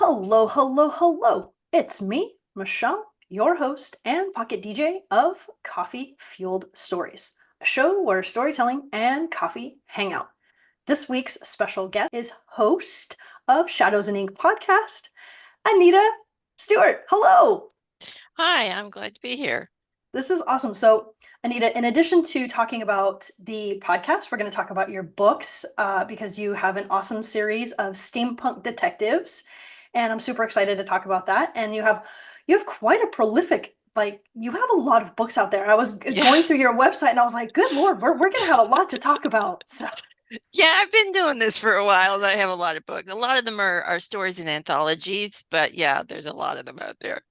Hello, hello, hello. It's me, Michelle, your host and pocket DJ of Coffee Fueled Stories, a show where storytelling and coffee hang out. This week's special guest is host of Shadows and Ink podcast, Anita Stewart. Hello. Hi, I'm glad to be here. This is awesome. So, Anita, in addition to talking about the podcast, we're going to talk about your books because you have an awesome series of steampunk detectives, and I'm super excited to talk about that. And you have quite a prolific, like you have a lot of books out there. I was Yeah. going through your website and I was like, good Lord, we're going to have a lot to talk about. So Yeah, I've been doing this for a while and I have a lot of books. A lot of them are stories and anthologies, but yeah, there's a lot of them out there.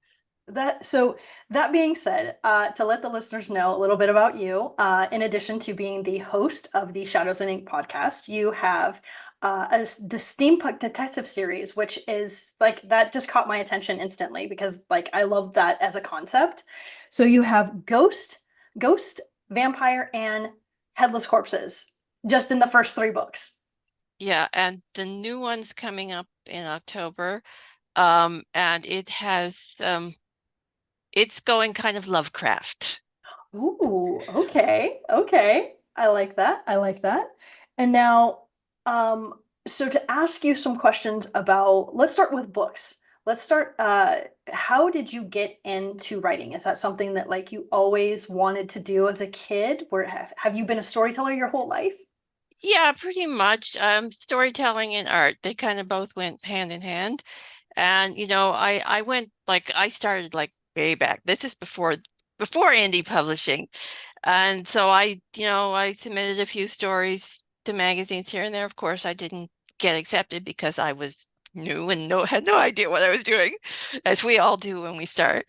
that being said, to let the listeners know a little bit about you, in addition to being the host of the Shadows and Ink podcast, you have the Steampunk Detective series, which is like that just caught my attention instantly because like I love that as a concept. So you have Ghost, Vampire, and Headless Corpses just in the first three books. Yeah, and the new one's coming up in October. And it's going kind of Lovecraft. Ooh, okay, okay. I like that. I like that. And now, um, so to ask you some questions about, let's start with books. Let's start, how did you get into writing? Is that something that like you always wanted to do as a kid? Where have you been a storyteller your whole life? Yeah, pretty much. Storytelling and art, they kind of both went hand in hand. And I started like way back. This is before indie publishing. And so I submitted a few stories to magazines here and there. Of course, I didn't get accepted because I was new and had no idea what I was doing, as we all do when we start.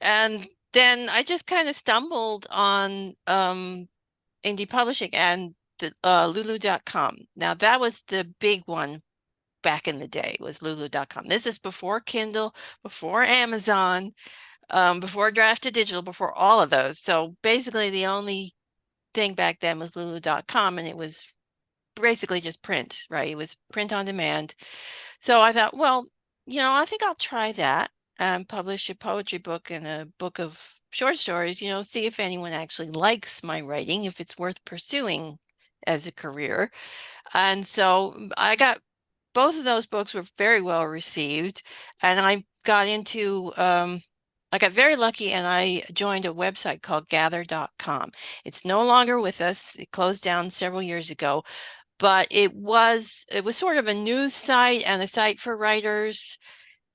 And then I just kind of stumbled on indie publishing and the Lulu.com. Now that was the big one back in the day, was Lulu.com. This is before Kindle, before Amazon, before Draft to Digital, before all of those. So basically the only thing back then was Lulu.com, and it was basically just print, right? It was print on demand. So I thought, well, I think I'll try that and publish a poetry book and a book of short stories, see if anyone actually likes my writing, if it's worth pursuing as a career. And so I got both of those books were very well received, and I got very lucky and I joined a website called gather.com. It's no longer with us. It closed down several years ago, but it was sort of a news site and a site for writers.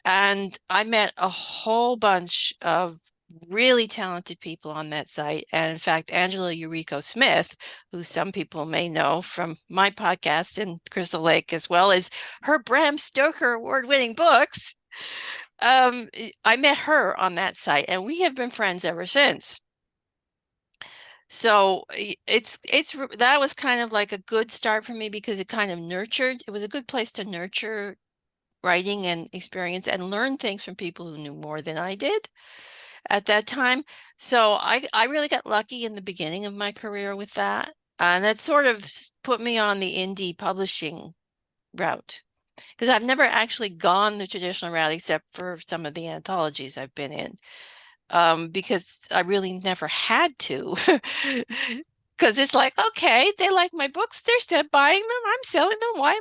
And I met a whole bunch of really talented people on that site. And in fact, Angela Eureka Smith, who some people may know from my podcast and Crystal Lake, as well as her Bram Stoker award-winning books. I met her on that site, and we have been friends ever since. So it's that was kind of like a good start for me because it was a good place to nurture writing and experience and learn things from people who knew more than I did at that time. So I really got lucky in the beginning of my career with that. And that sort of put me on the indie publishing route because I've never actually gone the traditional route except for some of the anthologies I've been in, because I really never had to. Because it's like, okay, they like my books, they're still buying them, I'm selling them. Why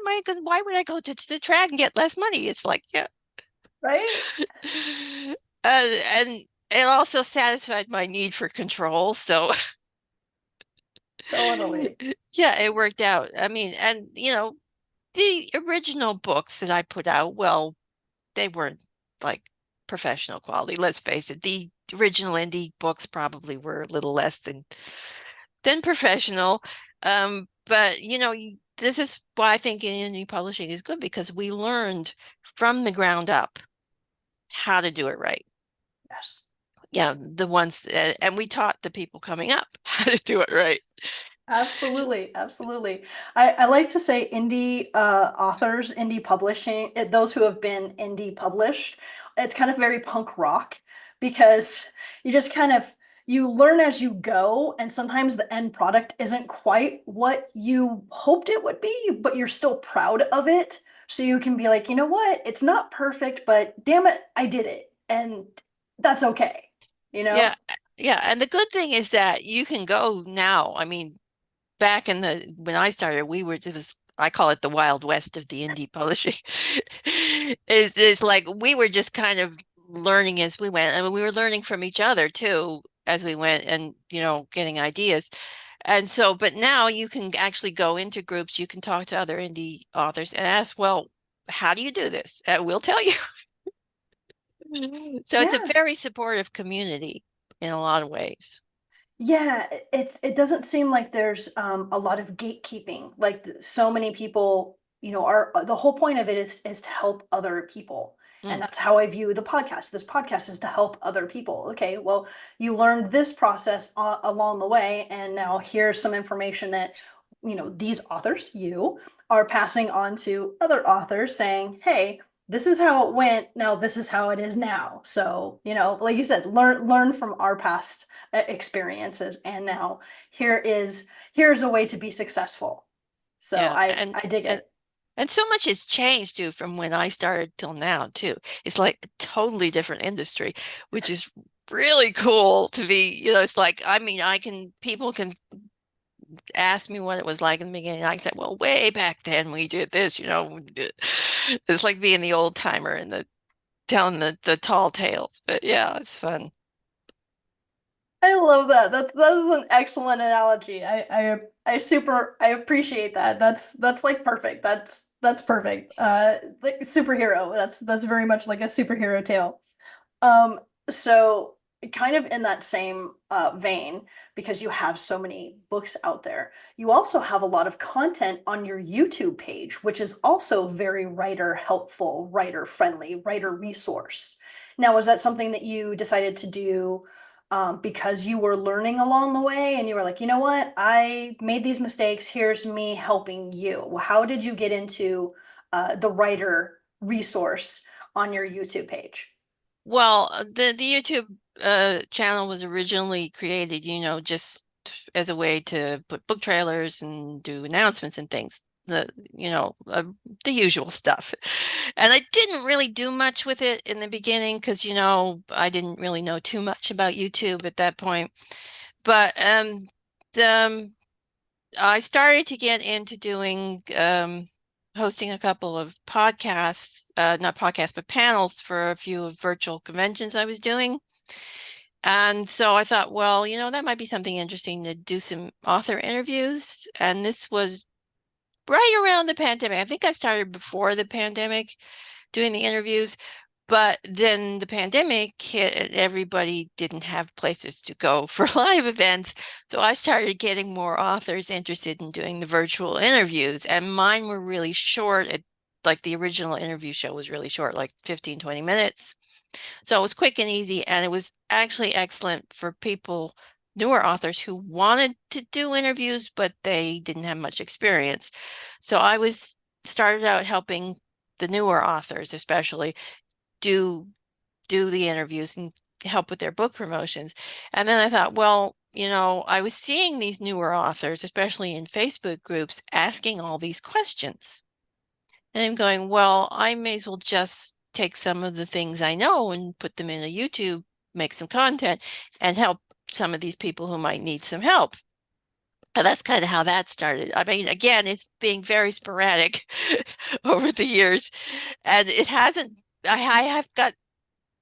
would I go to the trad and get less money? It's like, yeah. Right? And it also satisfied my need for control. So Totally. yeah, it worked out. I mean, and the original books that I put out, well, they weren't like professional quality. Let's face it, the original indie books probably were a little less than professional. But this is why I think indie publishing is good because we learned from the ground up how to do it right. Yes. Yeah, the ones, and we taught the people coming up how to do it right. Absolutely, absolutely. I like to say indie authors, indie publishing, those who have been indie published, it's kind of very punk rock because you just kind of you learn as you go, and sometimes the end product isn't quite what you hoped it would be, but you're still proud of it. So you can be like, you know what? It's not perfect, but damn it, I did it. And that's okay, you Yeah, know? yeah. And the good thing is that you can go now. I mean, back in the when I started, it was I call it the Wild West of the indie publishing. Is like we were just kind of learning as we went, and we were learning from each other too as we went, and getting ideas. And so, but now you can actually go into groups, you can talk to other indie authors and ask, well, how do you do this? And we'll tell you. So it's a Yeah. very supportive community in a lot of ways. Yeah, it doesn't seem like there's a lot of gatekeeping. Like so many people, are the whole point of it is to help other people. And Mm, that's how I view the podcast. This podcast is to help other people. Okay, well, you learned this process along the way, and now here's some information that, these authors, you, are passing on to other authors saying, hey, this is how it went. Now this is how it is now. So, like you said, learn from our past experiences, and now here's a way to be successful. So yeah, I dig and it. and so much has changed too from when I started till now too. It's like a totally different industry, which is really cool to be, it's like, I mean, people can ask me what it was like in the beginning. I said, well, way back then we did this. It's like being the old timer and telling the tall tales. But yeah, it's fun. I love that. That is an excellent analogy. I appreciate that. That's like perfect. That's perfect. Like superhero. That's very much like a superhero tale. Um, so kind of in that same vein, because you have so many books out there, you also have a lot of content on your YouTube page, which is also very writer helpful, writer friendly, writer resource. Now, was that something that you decided to do because you were learning along the way and you were like, you know what, I made these mistakes, here's me helping you? How did you get into the writer resource on your YouTube page? Well, the YouTube channel was originally created, just as a way to put book trailers and do announcements and things. The usual stuff. And I didn't really do much with it in the beginning because, I didn't really know too much about YouTube at that point. But the, I started to get into doing hosting a couple of podcasts, not podcasts, but panels for a few of virtual conventions I was doing. And so I thought, well, that might be something interesting to do some author interviews. And this was right around the pandemic. I think I started before the pandemic doing the interviews. But then the pandemic hit and everybody didn't have places to go for live events. So I started getting more authors interested in doing the virtual interviews. And mine were really short. Like the original interview show was really short, like 15, 20 minutes. So it was quick and easy. And it was actually excellent for people, newer authors who wanted to do interviews, but they didn't have much experience. So started out helping the newer authors, especially do the interviews and help with their book promotions. And then I thought, well, I was seeing these newer authors, especially in Facebook groups, asking all these questions. And I'm going, well, I may as well just take some of the things I know and put them in a YouTube, make some content, and help some of these people who might need some help. And that's kind of how that started. I mean, again, it's being very sporadic over the years. And it hasn't, I have got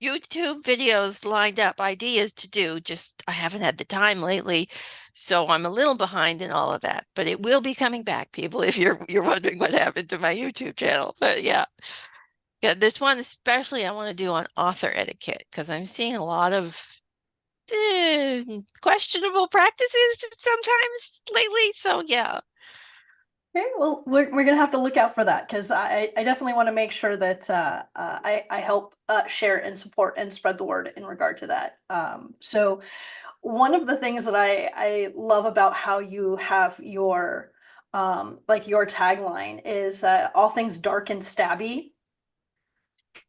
YouTube videos lined up, ideas to do, just I haven't had the time lately. So I'm a little behind in all of that, but it will be coming back, people, if you're wondering what happened to my YouTube channel. But yeah. Yeah, there's one especially I want to do on author etiquette because I'm seeing a lot of questionable practices sometimes lately. So yeah. Okay, well, we're gonna have to look out for that because I definitely want to make sure that I help share and support and spread the word in regard to that. So one of the things that I love about how you have your like your tagline is all things dark and stabby.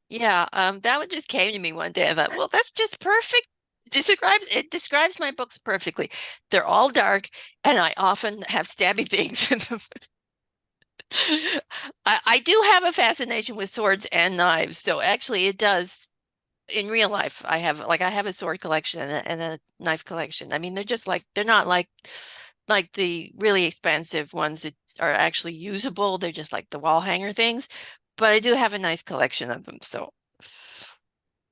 Yeah, that one just came to me one day. I thought, well, that's just perfect. It describes my books perfectly. They're all dark, and I often have stabby things in them. I do have a fascination with swords and knives. So actually it does in real life. I have a sword collection and a knife collection. I mean, they're just like they're not like the really expensive ones that are actually usable. They're just like the wall hanger things. But I do have a nice collection of them. So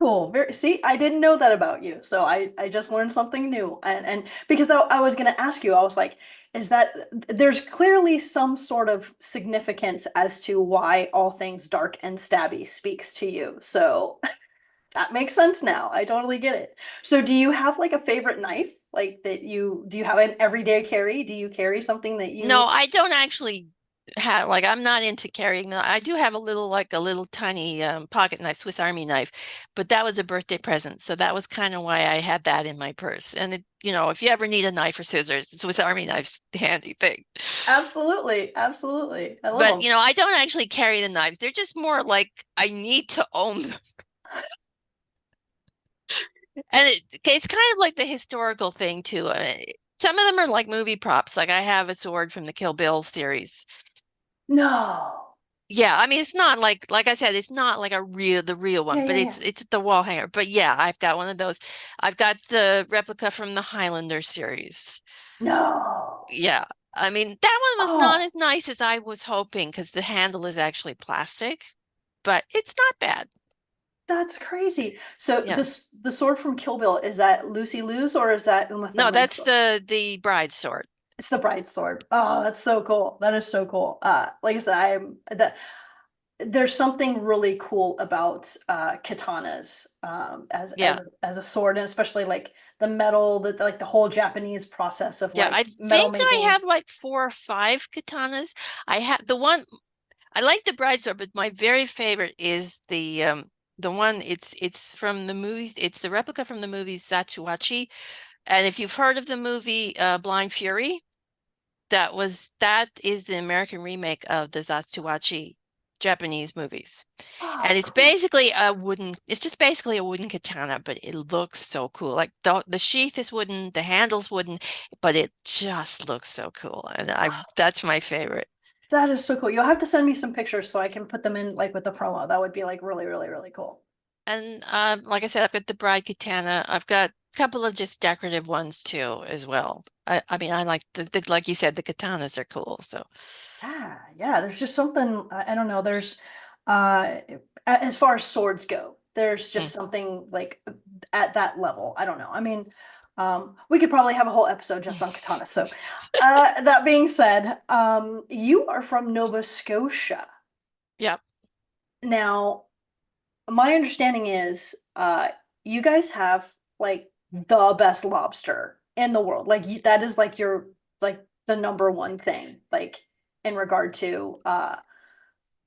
Cool. See, I didn't know that about you. So I just learned something new. And because I was going to ask you, I was like, is that there's clearly some sort of significance as to why all things dark and stabby speaks to you. So that makes sense now. I totally get it. So do you have like a favorite knife? Like that you do you have an everyday carry? Do you carry something that no, you I don't actually have like I'm not into carrying them. I do have a little tiny pocket knife, Swiss Army knife, but that was a birthday present. So that was kind of why I had that in my purse. And if you ever need a knife or scissors, the Swiss Army knife's the handy thing. Absolutely, absolutely. I love But them. I don't actually carry the knives. They're just more like I need to own them. And it's kind of like the historical thing too. Some of them are like movie props. Like I have a sword from the Kill Bill series. No. Yeah, I mean it's not like I said, it's not like the real one, Yeah, but yeah, yeah. it's the wall hanger. But yeah, I've got one of those. I've got the replica from the Highlander series. No. Yeah. I mean, that one was not Oh, as nice as I was hoping because the handle is actually plastic, but it's not bad. that's crazy. So Yeah. the sword from Kill Bill, is that Lucy Liu's or is that Uma No, Thurman's that's sword? the bride's sword. It's the bride's sword. Oh, that's so cool. That is so cool. Like I said, I'm that there's something really cool about katanas Yeah. as a sword, and especially like the metal, like the whole Japanese process of Yeah, like I metal think I making. have like 4 or 5 katanas. I have the one I like the bride sword, but my very favorite is the one it's from the movies. It's the replica from the movie Zatsuwachi. And if you've heard of the movie Blind Fury, that is the American remake of the Zatsuwachi Japanese movies. And Oh, cool. it's just basically a wooden katana, but it looks so cool. Like the sheath is wooden, the handle's wooden, but it just looks so cool. And that's my favorite. That is so cool. You'll have to send me some pictures so I can put them in like with the promo. That would be like really, really, really cool. And like I said, I've got the bride katana. I've got a couple of just decorative ones too, as well. I mean, I like like you said, the katanas are cool. So Yeah, yeah. There's just something I don't know. There's as far as swords go, there's mm, just something like at that level. I don't know. I mean, we could probably have a whole episode just on katana. So, that being said, you are from Nova Scotia. yeah, Now, my understanding is, you guys have like the best lobster in the world. Like that is like your like the number one thing, like in regard to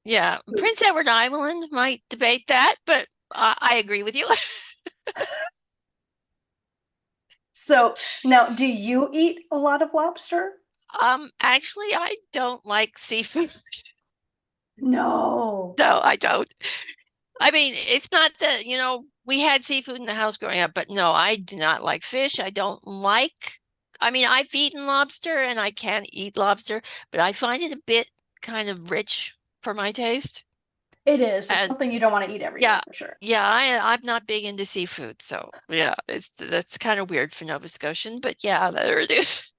yeah. food. Prince Edward Island might debate that, but I agree with you. So now, do you eat a lot of lobster? Actually, I don't like seafood. No. No, I don't. I mean, it's not that, we had seafood in the house growing up, but no, I do not like fish. I mean, I've eaten lobster and I can eat lobster, but I find it a bit kind of rich for my taste. It is. It's And something you don't want to eat every day yeah, for sure. yeah, I'm not big into seafood, so yeah, that's kind of weird for Nova Scotian, but yeah, there it is.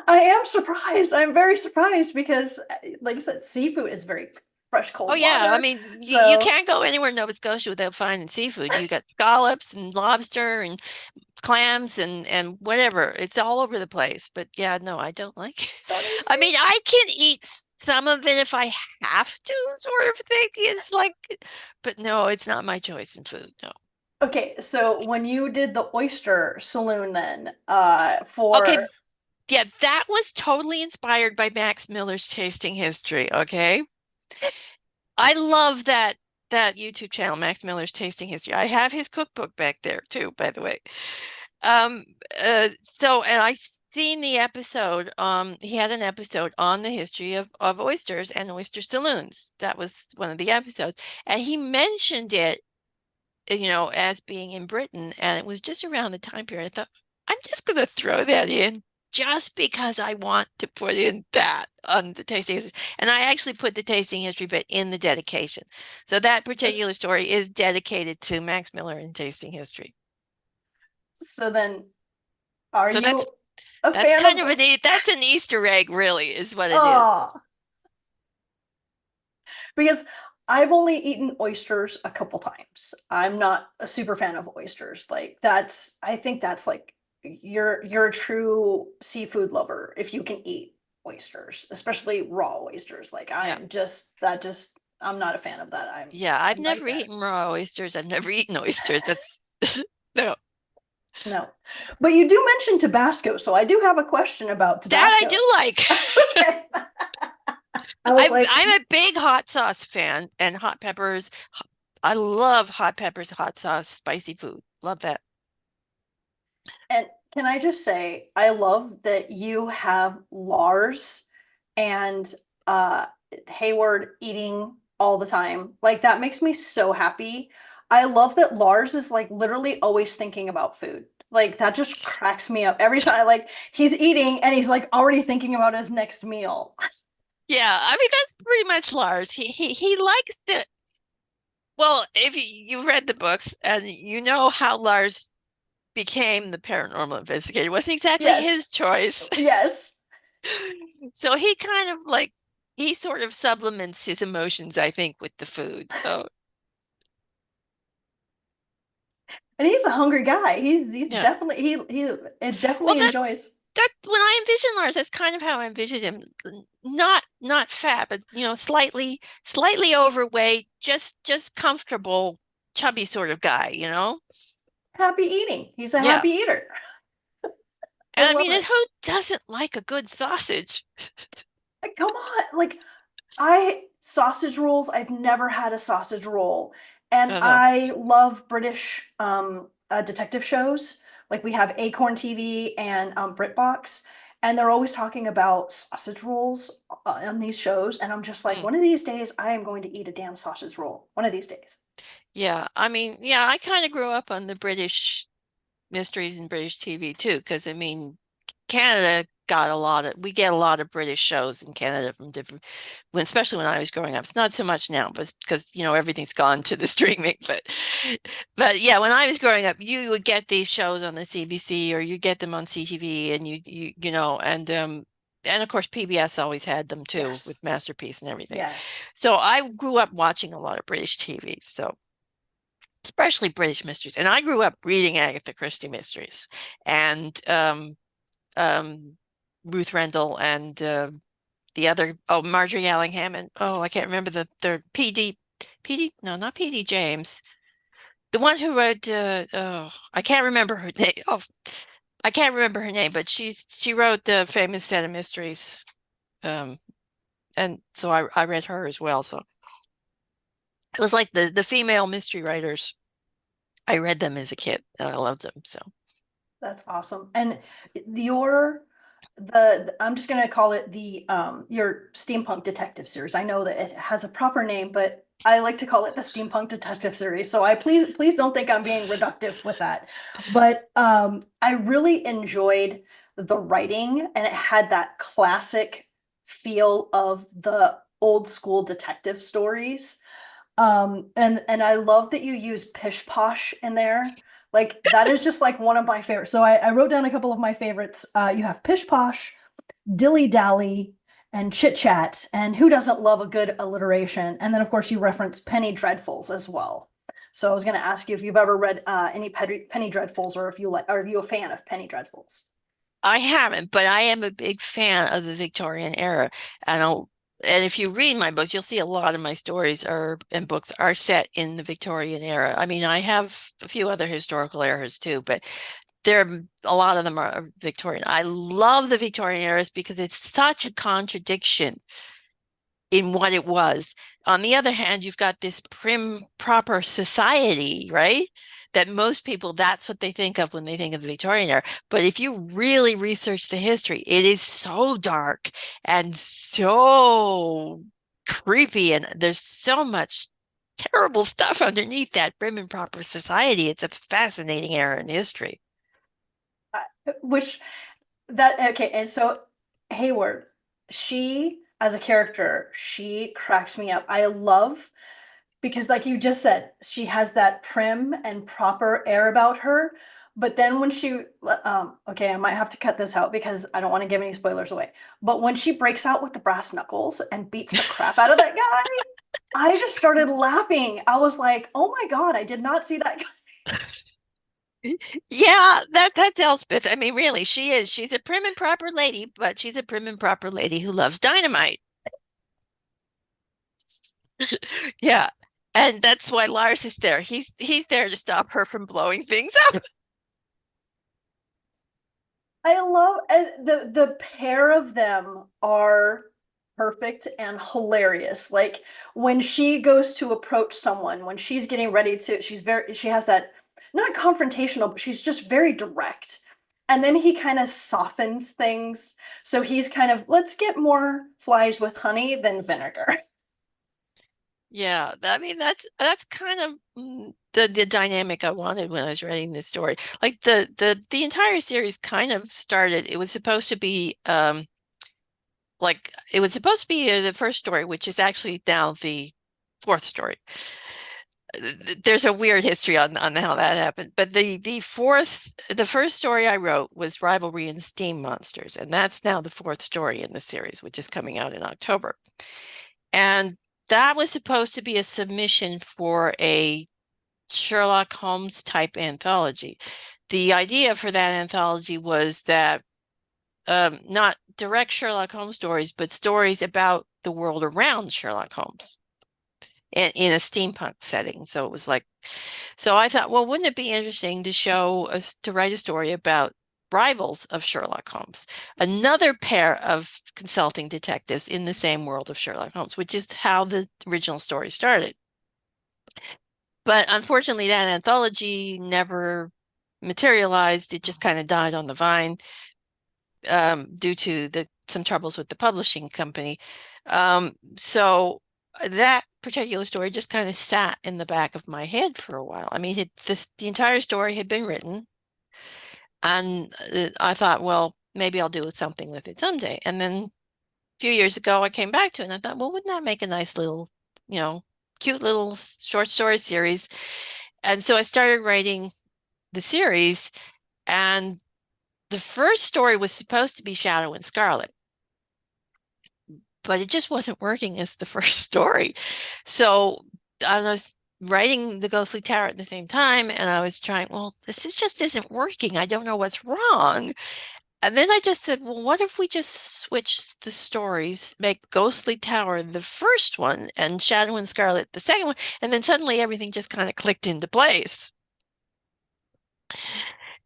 I am surprised. I'm very surprised because, like I said, seafood is very fresh, Oh cold yeah, I water. mean, you So can't go anywhere in Nova Scotia without finding seafood. You got scallops and lobster and clams and whatever. It's all over the place. But yeah, no, I don't like it. don't eat I mean, seafood. I can eat some of it if I have to, sort of thing. Is like, but no, it's not my choice in food. No. Okay, so when you did the oyster saloon then, Okay, for yeah, that was totally inspired by Max Miller's tasting history. Okay. I love that YouTube channel, Max Miller's Tasting History. I have his cookbook back there too, by the way. Um, and I seen the episode. He had an episode on the history of oysters and oyster saloons. That was one of the episodes, and he mentioned it, as being in Britain, and it was just around the time period. I thought, I'm just gonna throw that in. just because I want to put in that on the tasting history. And I actually put the tasting history bit in the dedication. So that particular Yes. story is dedicated to Max Miller and tasting history. So then, are So you a that's fan kind of? of that's an Easter egg, really, is what it is. Oh, because I've only eaten oysters a couple times. I'm not a super fan of oysters. Like that's, I think that's like you're a true seafood lover if you can eat oysters, especially raw oysters. Like Yeah. I'm just that just I'm not a fan of that. Yeah, I've I'm right never there. eaten raw oysters. I've never eaten oysters. That's no. No. But you do mention Tabasco, so I do have a question about That I Tabasco. do like. Okay. I was like, I'm a big hot sauce fan and hot peppers. I love hot peppers, hot sauce, spicy food. Love that. and can I just say, I love that you have Lars and uh Hayward eating all the time. Like that makes me so happy. I love that Lars is like literally always thinking about food. Like that just cracks me up every time. Like he's eating and he's like already thinking about his next meal. Yeah, I mean that's pretty much Lars. He likes the well, if you've read the books and you know how Lars became the paranormal investigator, it wasn't exactly Yes. his choice. Yes. So he kind of like he sort of supplements his emotions, I think, with the food. So And he's a hungry guy. He's yeah. definitely he it Well, definitely enjoys. that when I envision Lars, that's kind of how I envisioned him. Not fat, but slightly overweight, just comfortable, chubby sort of guy, you know? Happy eating. He's a Yeah. happy eater. I And I love mean, and it. who doesn't like a good sausage? Like, come on. Like I sausage rolls, I've never had a sausage roll. And Uh-huh. I love British detective shows. Like we have Acorn TV and BritBox, and they're always talking about sausage rolls on these shows. And I'm just like, Mm. one of these days, I am going to eat a damn sausage roll. One of these days. Yeah, I mean, yeah, I kind of grew up on the British mysteries and British TV too, because I mean, Canada got a lot of we get a lot of British shows in Canada from different when especially when I was growing up. It's not so much now, but because everything's gone to the streaming. But yeah, when I was growing up, you would get these shows on the CBC or you get them on CTV and and of course PBS always had them too Yes. with Masterpiece and everything. Yes. So I grew up watching a lot of British TV. So especially British mysteries. And I grew up reading Agatha Christie mysteries and um, Ruth Rendell and the other, oh, Marjorie Allingham and, oh, I can't remember the third, no, not PD James. The one who wrote, oh, I can't remember her name. Oh, I can't remember her name, but she wrote the famous set of mysteries. Um, and so I read her as well. So it was like the female mystery writers. I read them as a kid. I loved them. So That's awesome. And your I'm just gonna call it the your steampunk detective series. I know that it has a proper name, but I like to call it the steampunk detective series. So I please don't think I'm being reductive with that. But I really enjoyed the writing and it had that classic feel of the old school detective stories. And I love that you use pish posh in there. Like that is just like one of my favorites. So I wrote down a couple of my favorites. You have pish posh, dilly dally, and chit chat. And who doesn't love a good alliteration? And then of course you reference penny dreadfuls as well. So I was going to ask you if you've ever read any penny dreadfuls, or if you like, are you a fan of penny dreadfuls? I haven't, but I am a big fan of the Victorian era. And and if you read my books, you'll see a lot of my stories are and books are set in the Victorian era. I mean, I have a few other historical eras too, but there a lot of them are Victorian. I love the Victorian eras because it's such a contradiction in what it was. On the other hand, you've got this prim, proper society, right? That most people, that's what they think of when they think of the Victorian era. But if you really research the history, it is so dark and so creepy, and there's so much terrible stuff underneath that prim and proper society. It's a fascinating era in history. Which that okay, and so Hayward, she as a character, she cracks me up. I love because like you just said, she has that prim and proper air about her. But then when she, okay, I might have to cut this out because I don't want to give any spoilers away. But when she breaks out with the brass knuckles and beats the crap out of that guy, I just started laughing. I was like, oh my God, I did not see that. Yeah, that's Elspeth. I mean, really, she is. She's a prim and proper lady, but she's a prim and proper lady who loves dynamite. Yeah. And that's why Lars is there. He's there to stop her from blowing things up. I love and the pair of them are perfect and hilarious. Like when she goes to approach someone, when she's getting ready to, she has that not confrontational, but she's just very direct. And then he kind of softens things. So he's kind of, let's get more flies with honey than vinegar. Yeah, I mean that's kind of the dynamic I wanted when I was writing this story. Like the entire series kind of started. It was supposed to be like it was supposed to be the first story, which is actually now the fourth story. There's a weird history on how that happened, but the first story I wrote was Rivalry and Steam Monsters, and that's now the fourth story in the series, which is coming out in October. And that was supposed to be a submission for a Sherlock Holmes type anthology. The idea for that anthology was that not direct Sherlock Holmes stories, but stories about the world around Sherlock Holmes in a steampunk setting. So it was like, so I thought, well, wouldn't it be interesting to show us to write a story about rivals of Sherlock Holmes, another pair of consulting detectives in the same world of Sherlock Holmes, which is how the original story started. But unfortunately, that anthology never materialized. It just kind of died on the vine due to some troubles with the publishing company. So that particular story just kind of sat in the back of my head for a while. I mean, the entire story had been written, and I thought, well, maybe I'll do something with it someday. And then a few years ago, I came back to it, and I thought, well, wouldn't that make a nice little, cute little short story series? And so I started writing the series, and the first story was supposed to be Shadow and Scarlet, but it just wasn't working as the first story. So I was writing The Ghostly Tower at the same time, and I was trying, well, this just isn't working. I don't know what's wrong. And then I just said, well, what if we just switch the stories, make Ghostly Tower the first one and Shadow and Scarlet the second one? And then suddenly everything just kind of clicked into place.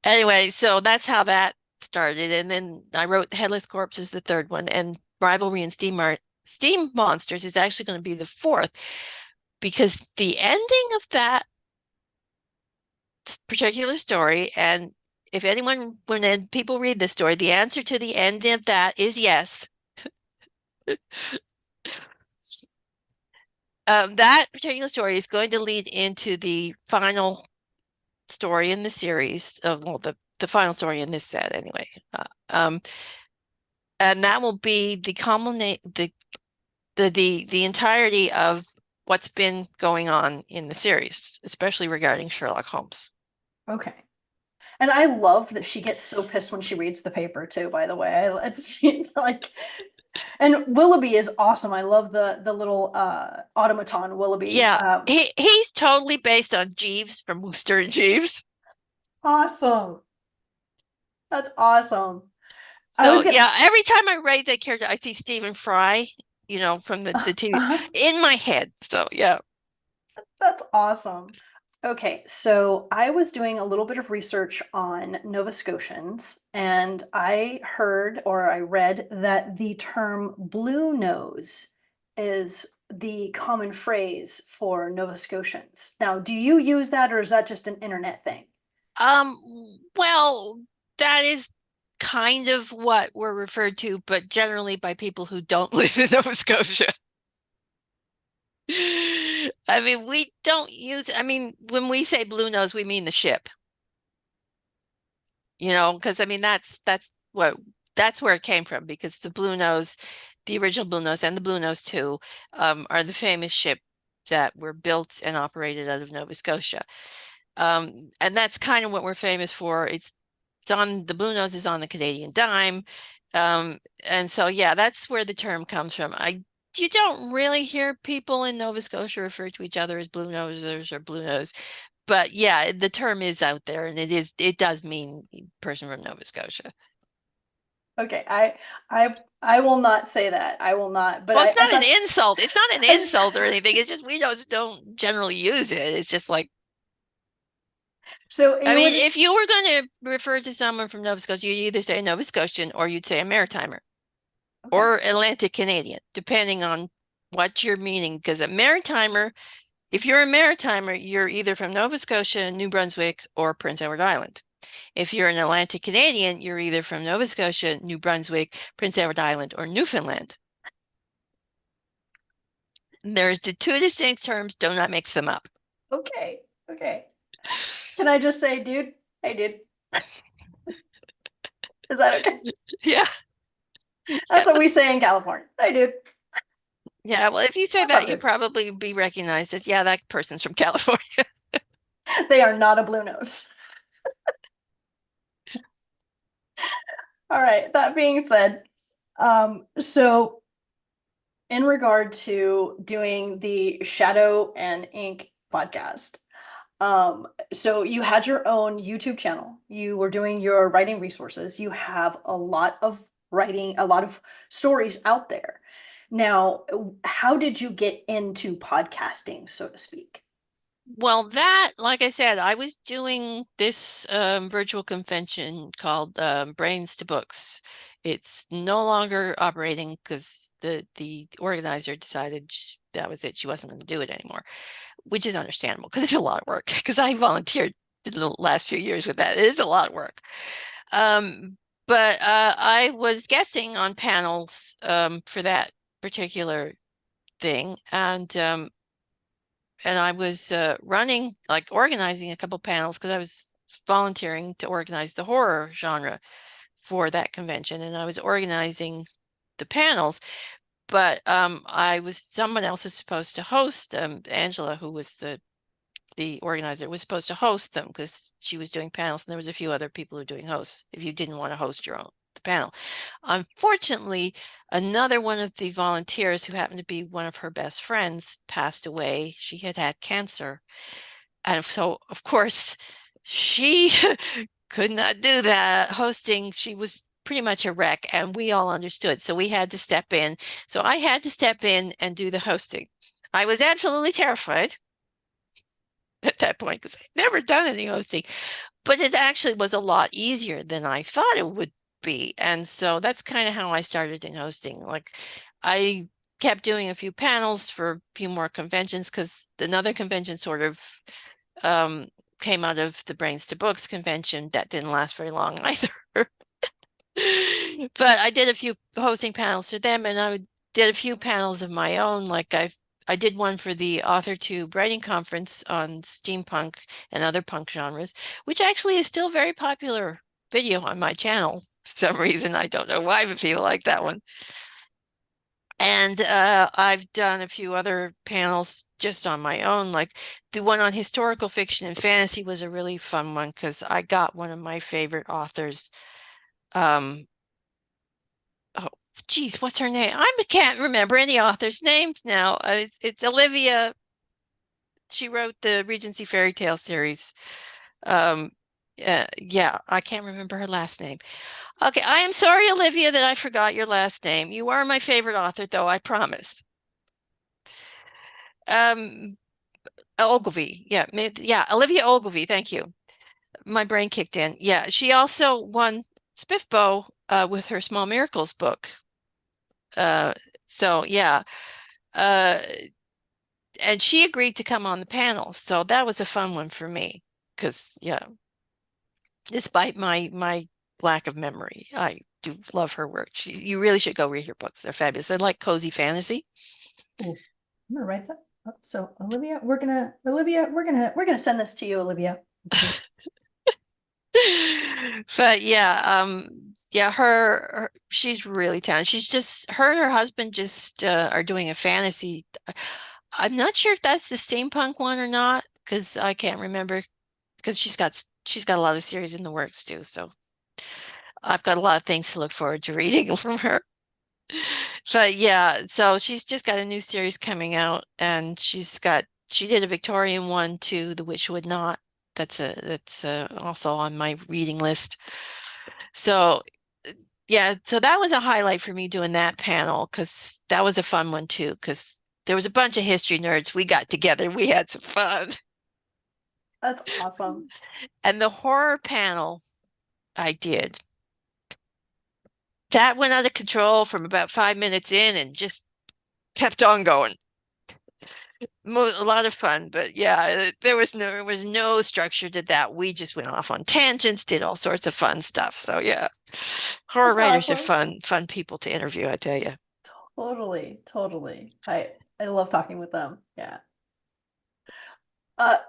Anyway, so that's how that started. And then I wrote Headless Corpse as the third one, and Rivalry and Steam Monsters is actually going to be the fourth, because the ending of that particular story, and if anyone, when people read this story, the answer to the end of that is yes. That particular story is going to lead into the final story in the series, well, the final story in this set anyway. And that will be the culminate the entirety of what's been going on in the series, especially regarding Sherlock Holmes. Okay. And I love that she gets so pissed when she reads the paper too, by the way. It's like and Willoughby is awesome. I love the little automaton Willoughby. Yeah, he's totally based on Jeeves from Wooster and Jeeves. Awesome. That's awesome. I So was gonna yeah, every time I write that character, I see Stephen Fry, from the TV uh, in my head. So yeah. that's awesome. Okay, so I was doing a little bit of research on Nova Scotians, and I heard or I read that the term blue nose is the common phrase for Nova Scotians. Now, do you use that or is that just an internet thing? Um, well, that is kind of what we're referred to, but generally by people who don't live in Nova Scotia. I mean, we don't use, I mean, when we say blue nose, we mean the ship, because I mean that's what that's where it came from, because the Blue Nose, the original Blue Nose and the Blue Nose 2, are the famous ship that were built and operated out of Nova Scotia. And that's kind of what we're famous for. It's on the Blue Nose is on the Canadian dime. Um, and so yeah, that's where the term comes from. You don't really hear people in Nova Scotia refer to each other as Blue Nosers or Blue Nose. But yeah, the term is out there, and it does mean person from Nova Scotia. Okay, I will not say that. I will not. But Well, it's I not an thought insult. It's not an it's insult or anything. It's just we don't generally use it. It's just like, so I you mean, would if you were going to refer to someone from Nova Scotia, you'd either say Nova Scotian or you'd say a Maritimer okay. or Atlantic Canadian, depending on what you're meaning. Because a Maritimer, if you're a Maritimer, you're either from Nova Scotia, New Brunswick, or Prince Edward Island. If you're an Atlantic Canadian, you're either from Nova Scotia, New Brunswick, Prince Edward Island, or Newfoundland. There's the two distinct terms. Do not mix them up. Okay. Okay. Can I just say, dude? Hey, dude. Is that okay? Yeah. That's what we say in California. Hey, dude. Yeah. Well, if you say What's up, that, you dude? probably be recognized as, yeah, that person's from California. They are not a blue nose. All right. That being said, so in regard to doing the Shadow and Ink podcast, so you had your own YouTube channel. You were doing your writing resources. You have a lot of writing, a lot of stories out there. Now, how did you get into podcasting, so to speak? Well, that, like I said, I was doing this virtual convention called Brains to Books. It's no longer operating because the organizer decided that was it. She wasn't going to do it anymore, which is understandable because it's a lot of work. Because I volunteered the last few years with that. It is a lot of work. Um, but I was guessing on panels for that particular thing, and I was running, like organizing a couple panels because I was volunteering to organize the horror genre for that convention, and I was organizing the panels. But I was someone else was supposed to host. Angela, who was the organizer, was supposed to host them because she was doing panels, and there was a few other people who were doing hosts. If you didn't want to host your own the panel, unfortunately, another one of the volunteers who happened to be one of her best friends passed away. She had had cancer, and so of course she could not do that hosting. She was pretty much a wreck, and we all understood. So we had to step in. So I had to step in and do the hosting. I was absolutely terrified at that point because I'd never done any hosting, but it actually was a lot easier than I thought it would be. And so that's kind of how I started in hosting. Like I kept doing a few panels for a few more conventions because another convention sort of um, came out of the Brains to Books convention that didn't last very long either. But I did a few hosting panels for them, and I did a few panels of my own. Like I did one for the Author Tube Writing Conference on steampunk and other punk genres, which actually is still very popular video on my channel. For some reason, I don't know why, but people like that one. And I've done a few other panels just on my own, like the one on historical fiction and fantasy was a really fun one because I got one of my favorite authors. Um, oh, geez, what's her name? I can't remember any author's names now. It's Olivia. She wrote the Regency Fairy Tale series. Um, yeah, I can't remember her last name. Okay, I am sorry, Olivia, that I forgot your last name. You are my favorite author, though, I promise. Um, Ogilvy. Yeah, yeah, Olivia Ogilvy. Thank you. My brain kicked in. Yeah, she also won Spiffbo with her Small Miracles book. Uh, so yeah, uh, and she agreed to come on the panel. So that was a fun one for me because yeah, despite my lack of memory, I do love her work. You really should go read her books. They're fabulous. They're like cozy fantasy. Ooh, I'm gonna write that up. So Olivia, we're gonna send this to you, Olivia. Let's see. But yeah, Yeah, she's really talented. She's just her and her husband just are doing a fantasy. I'm not sure if that's the steampunk one or not because I can't remember because she's got a lot of series in the works too. So I've got a lot of things to look forward to reading from her. But yeah, so she's just got a new series coming out, and she did a Victorian one too, The Witch Would Not. That's also on my reading list. So yeah, so that was a highlight for me doing that panel because that was a fun one too. Because there was a bunch of history nerds. We got together, we had some fun, That's awesome. and the horror panel I did that went out of control from about 5 minutes in and just kept on going. A lot of fun, but yeah, there was no structure to that. We just went off on tangents, did all sorts of fun stuff. So yeah, horror That's writers are awesome. fun people to interview, I tell you. Totally, totally. I love talking with them. Yeah.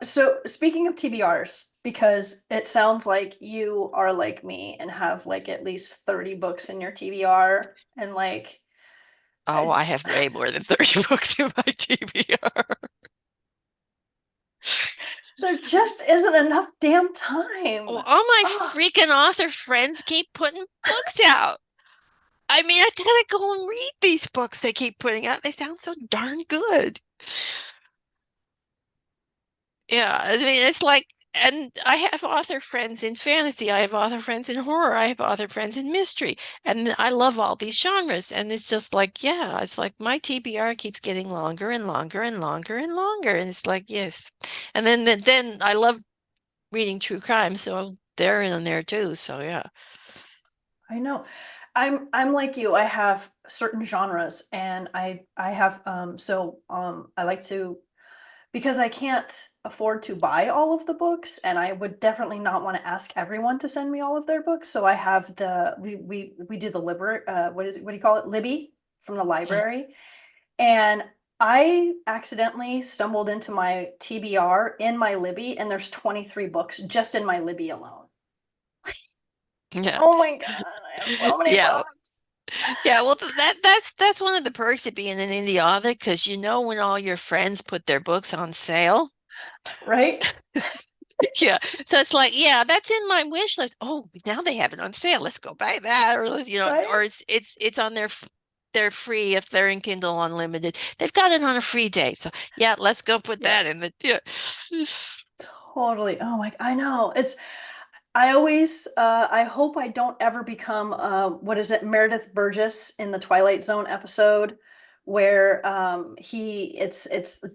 So speaking of TBRs, because it sounds like you are like me and have like at least 30 books in your TBR and like Oh, it's I have way more than 30 books in my TBR. there just isn't enough damn time. Oh, all my Ah, freaking author friends keep putting books out. I mean, I gotta go and read these books they keep putting out. They sound so darn good. Yeah, I mean, it's like, and I have author friends in fantasy, I have author friends in horror, I have author friends in mystery, and I love all these genres. And it's just like, yeah, it's like my TBR keeps getting longer and longer and longer and longer. And it's like, yes. And then I love reading true crime, so they're in there too. So yeah. I know. I'm like you. I have certain genres and I have I like to because I can't afford to buy all of the books, and I would definitely not want to ask everyone to send me all of their books. So I have we do the what do you call it? Libby from the Mm. library. And I accidentally stumbled into my TBR in my Libby, and there's 23 books just in my Libby alone. Yeah. Oh my God, I have so many Yeah. books. Yeah, well, that's one of the perks of being an indie author because you know when all your friends put their books on sale. Right? Yeah, so it's like, yeah, that's in my wish list. Oh, now they have it on sale. Let's go buy that, or Right? or it's on their free if they're in Kindle Unlimited. They've got it on a free day, so yeah, let's go put Yeah, that in the yeah. totally. Oh my, I know. I hope I don't ever become, what is it, Meredith Burgess in the Twilight Zone episode where it's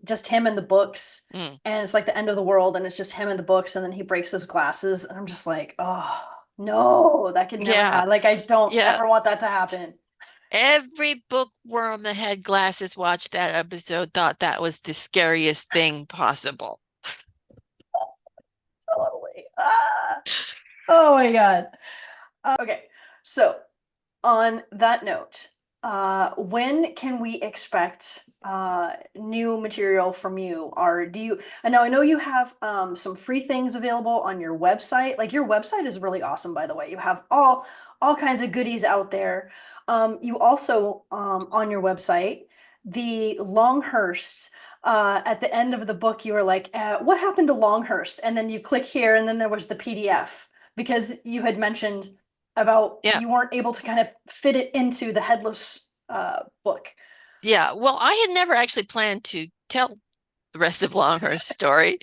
just him in the books Mm. and it's like the end of the world and it's just him in the books and then he breaks his glasses and I'm just like, oh no, that could never Yeah, happen. Like I don't yeah. ever want that to happen. Every bookworm that had glasses watched that episode thought that was the scariest thing possible. Totally. Oh my God. Okay, so on that note, when can we expect new material from you? Or do you, I know you have some free things available on your website. Like your website is really awesome, by the way. You have all kinds of goodies out there. You also on your website, the Longhurst. At the end of the book, you were like, "What happened to Longhurst?" And then you click here, and then there was the PDF because you had mentioned about Yeah, you weren't able to kind of fit it into the headless book. yeah. Well, I had never actually planned to tell the rest of Longhurst's story,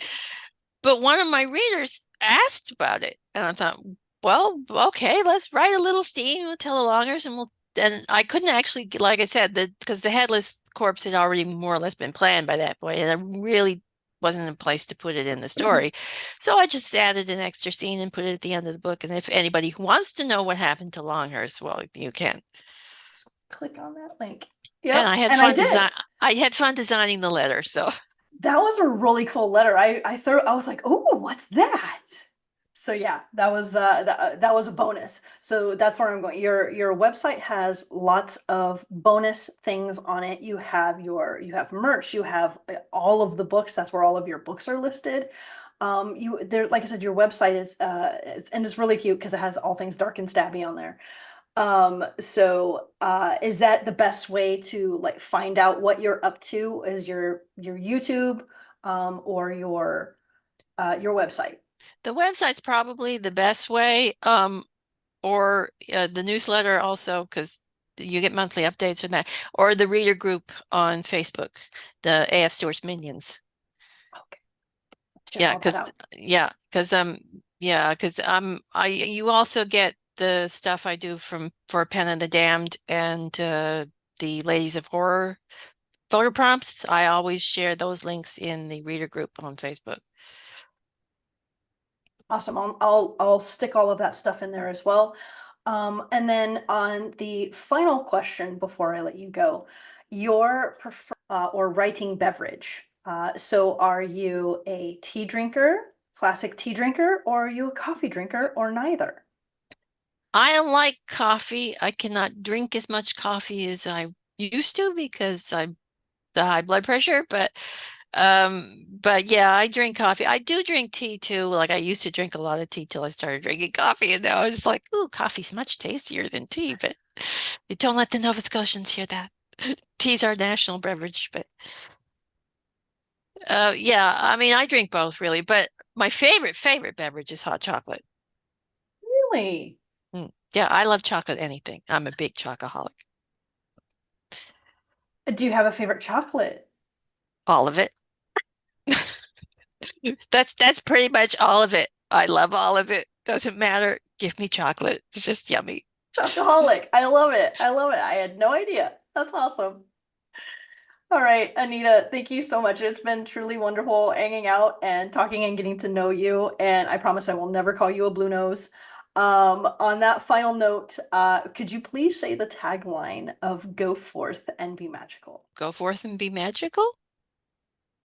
but one of my readers asked about it, and I thought, well, okay, let's write a little scene, we'll tell the Longhurst, and we'll. And I couldn't actually, like I said, because the headless corpse had already more or less been planned by that point, and I really wasn't in a place to put it in the story. So I just added an extra scene and put it at the end of the book. And if anybody who wants to know what happened to Longhurst, well, you can. Click on that link. And Yep, and I did. I had fun designing the letter. So That was a really cool letter. I was like, "Oh, what's that?" So yeah, that was a bonus. So that's where I'm going. Your website has lots of bonus things on it. You have merch, you have all of the books. That's where all of your books are listed. You there, like I said, your website and it's really cute because it has all things dark and stabby on there. Is that the best way to like find out what you're up to? Is your YouTube, or your website? The website's probably the best way, or the newsletter also, because you get monthly updates on that, or the reader group on Facebook, the AF Stewart's Minions. Okay, check Yeah, all that because out. I you also get the stuff I do from for Pen and the Damned and the Ladies of Horror photo prompts. I always share those links in the reader group on Facebook. Awesome. I'll stick all of that stuff in there as well. And then on the final question before I let you go, your preferred or writing beverage. So are you a tea drinker, classic tea drinker, or are you a coffee drinker, or neither? I like coffee. I cannot drink as much coffee as I used to because I'm the high blood pressure, but yeah, I drink coffee. I do drink tea too. Like I used to drink a lot of tea till I started drinking coffee, and now it's like, ooh, coffee's much tastier than tea, but you don't let the Nova Scotians hear that. Tea's our national beverage, but yeah, I mean I drink both really, but my favorite beverage is hot chocolate. Really? Yeah, I love chocolate anything. I'm a big chocoholic. Do you have a favorite chocolate? All of it. That's pretty much all of it. I love all of it. Doesn't matter. Give me chocolate. It's just yummy. Chocoholic. I love it. I love it. I had no idea. That's awesome. All right, Anita, thank you so much. It's been truly wonderful hanging out and talking and getting to know you. And I promise I will never call you a blue nose. On that final note, could you please say the tagline of Go Forth and Be Magical? Go forth and be magical.